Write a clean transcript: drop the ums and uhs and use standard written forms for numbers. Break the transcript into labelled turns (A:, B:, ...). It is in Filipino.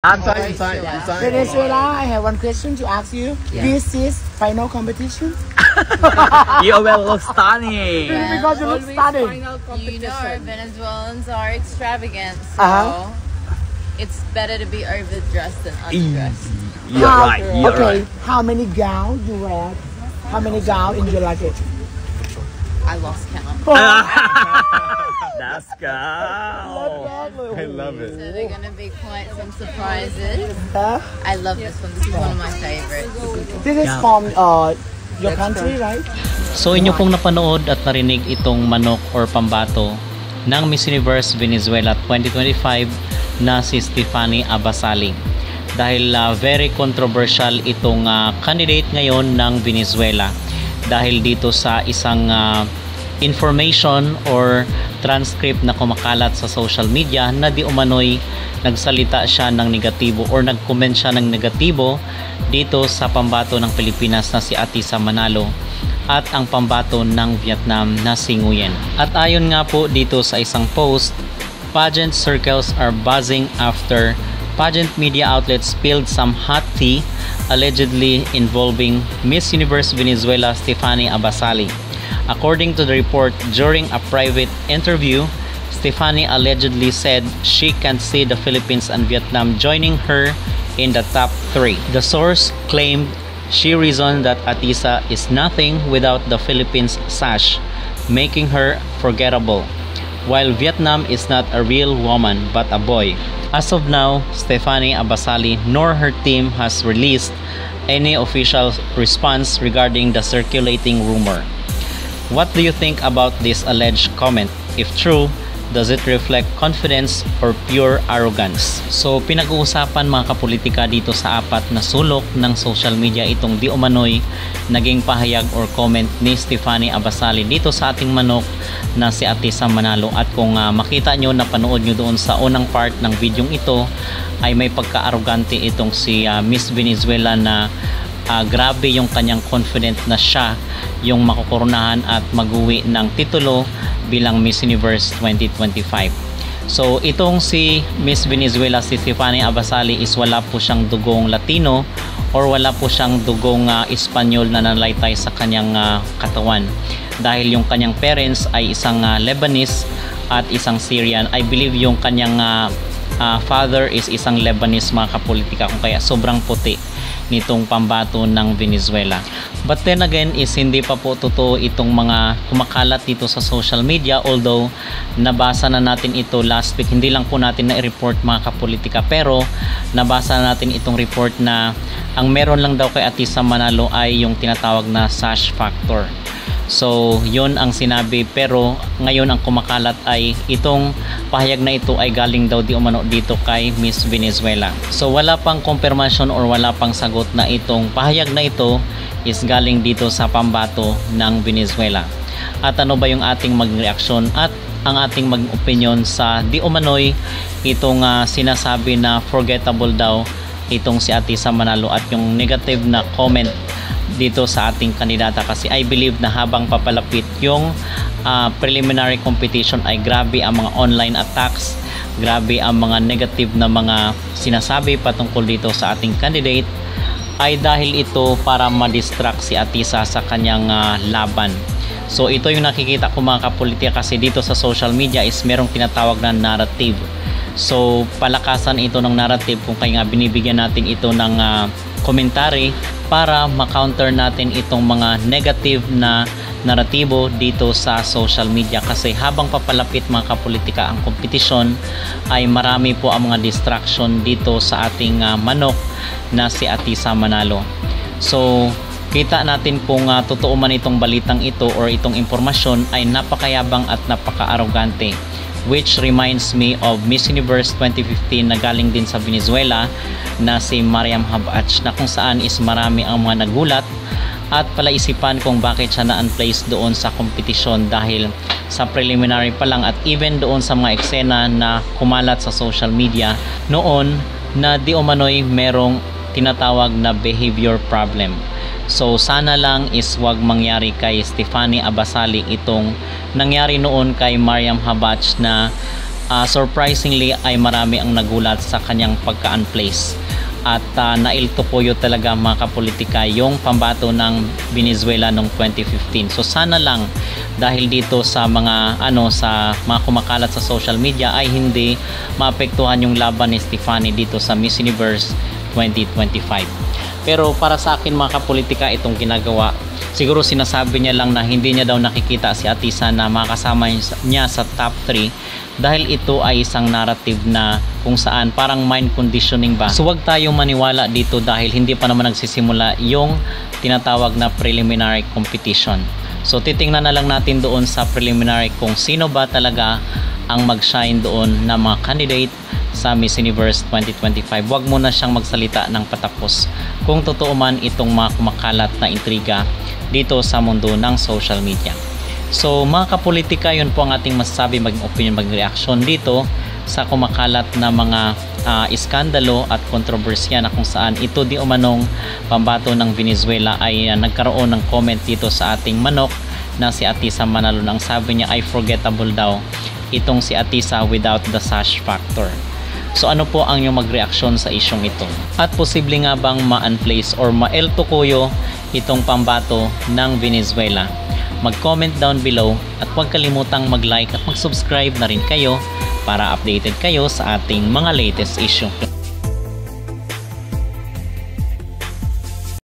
A: Answer.
B: Venezuela, I have one question to ask you.
A: Yeah.
B: This is final competition?
A: You will look stunning.
B: Because you look stunning.
C: You know, Venezuelans are extravagant, so it's better to be overdressed than underdressed.
A: You're right. You're
B: Okay,
A: right.
B: how many gowns you wear? How many gowns in your luggage?
C: I lost count.
A: Let's go.
D: I love it.
C: So they're gonna be quite some surprises.
B: Huh?
C: I love this one. This is one of my favorites.
B: This is from your country, right?
E: So inyo pong napanood at narinig itong manok or pambato ng Miss Universe Venezuela 2025 na si Stephanie Abasali. Dahil very controversial itong candidate ngayon ng Venezuela. Dahil dito sa isang information or transcript na kumakalat sa social media na di umano'y nagsalita siya ng negatibo or nag-comment siya ng negatibo dito sa pambato ng Pilipinas na si Atisa Manalo at ang pambato ng Vietnam na si Nguyen. At ayon nga po dito sa isang post, pageant circles are buzzing after pageant media outlets spilled some hot tea allegedly involving Miss Universe Venezuela Stephanie Abasali. According to the report, during a private interview, Stephanie allegedly said she can't see the Philippines and Vietnam joining her in the top 3. The source claimed she reasoned that Atisa is nothing without the Philippines sash, making her forgettable, while Vietnam is not a real woman but a boy. As of now, Stephanie Abasali nor her team has released any official response regarding the circulating rumor. What do you think about this alleged comment? If true, does it reflect confidence or pure arrogance? So pinag-uusapan mga kapolitika dito sa apat na sulok ng social media itong di umano'y naging pahayag or comment ni Stephanie Abasali dito sa ating manok na si Atisa Manalo. At kung makita nyo, napanood nyo doon sa unang part ng videong ito, ay may pagka-arrogante itong si Miss Venezuela na grabe yung kanyang confident na siya yung makukoronahan at mag-uwi ng titulo bilang Miss Universe 2025. So itong si Miss Venezuela, si Stephanie Abasali, is wala po siyang dugong Latino or wala po siyang dugong Espanyol na nalaytay sa kanyang katawan. Dahil yung kanyang parents ay isang Lebanese at isang Syrian. I believe yung kanyang father is isang Lebanese mga kapolitika, kung kaya sobrang puti nitong pambato ng Venezuela. But then again is hindi pa po totoo itong mga kumakalat dito sa social media, although nabasa na natin ito last week. Hindi lang po natin na-report mga kapolitika, pero nabasa na natin itong report na ang meron lang daw kay Atisa Manalo ay yung tinatawag na sash factor. So yun ang sinabi, pero ngayon ang kumakalat ay itong pahayag na ito ay galing daw di umano dito kay Miss Venezuela. So wala pang confirmation or wala pang sagot na itong pahayag na ito is galing dito sa pambato ng Venezuela. At ano ba yung ating magreaksyon at ang ating mag-opinion sa di umano'y itong sinasabi na forgettable daw itong si Atisa Manalo at yung negative na comment dito sa ating kandidata? Kasi I believe na habang papalapit yung preliminary competition ay grabe ang mga online attacks, grabe ang mga negative na mga sinasabi patungkol dito sa ating candidate, ay dahil ito para ma-distract si Atisa sa kanyang laban. So ito yung nakikita ko mga kapolitika, kasi dito sa social media is merong tinatawag na narrative. So palakasan ito ng narrative kung kaya nga binibigyan natin ito ng komentary para ma-counter natin itong mga negative na naratibo dito sa social media. Kasi habang papalapit mga kapolitika ang kompetisyon ay marami po ang mga distraction dito sa ating manok na si Atisa Manalo. So kita natin kung totoo man itong balitang ito or itong impormasyon, ay napakayabang at napaka-arrogante, which reminds me of Miss Universe 2015 na galing din sa Venezuela na si Mariam Habach, na kung saan is marami ang mga nagulat at palaisipan kung bakit siya na-unplaced doon sa kompetisyon dahil sa preliminary pa lang, at even doon sa mga eksena na kumalat sa social media noon na di umano'y merong tinatawag na behavior problem. So sana lang is wag mangyari kay Stephanie Abasali itong nangyari noon kay Mariam Habach na surprisingly ay marami ang nagulat sa kanyang pagka-unplace. At nailtukuyo talaga mga kapolitika yung pambato ng Venezuela noong 2015. So sana lang dahil dito sa mga sa mga kumakalat sa social media ay hindi maapektuhan yung laban ni Stefanie dito sa Miss Universe 2025. Pero para sa akin mga kapolitika, itong ginagawa, siguro sinasabi niya lang na hindi niya daw nakikita si Atisa na makasama niya sa top 3 dahil ito ay isang narrative na kung saan parang mind conditioning ba. So wag tayong maniwala dito dahil hindi pa naman nagsisimula yung tinatawag na preliminary competition. So titingnan na lang natin doon sa preliminary kung sino ba talaga ang mag-shine doon na mga candidate sa Miss Universe 2025. Wag mo na siyang magsalita ng patapos kung totoo man itong mga kumakalat na intriga dito sa mundo ng social media. So mga kapolitika, yun po ang ating masasabi, maging opinion, maging reaction dito sa kumakalat na mga iskandalo at kontrobersya na kung saan ito di umanong pambato ng Venezuela ay nagkaroon ng comment dito sa ating manok na si Atisa Manalon. Ang sabi niya ay forgettable daw itong si Atisa without the sash factor. So ano po ang inyong magreaksyon sa isyong ito? At posible nga bang ma-unplace or ma-eltukuyo itong pambato ng Venezuela? Mag-comment down below at huwag kalimutang mag-like at mag-subscribe na rin kayo para updated kayo sa ating mga latest issue.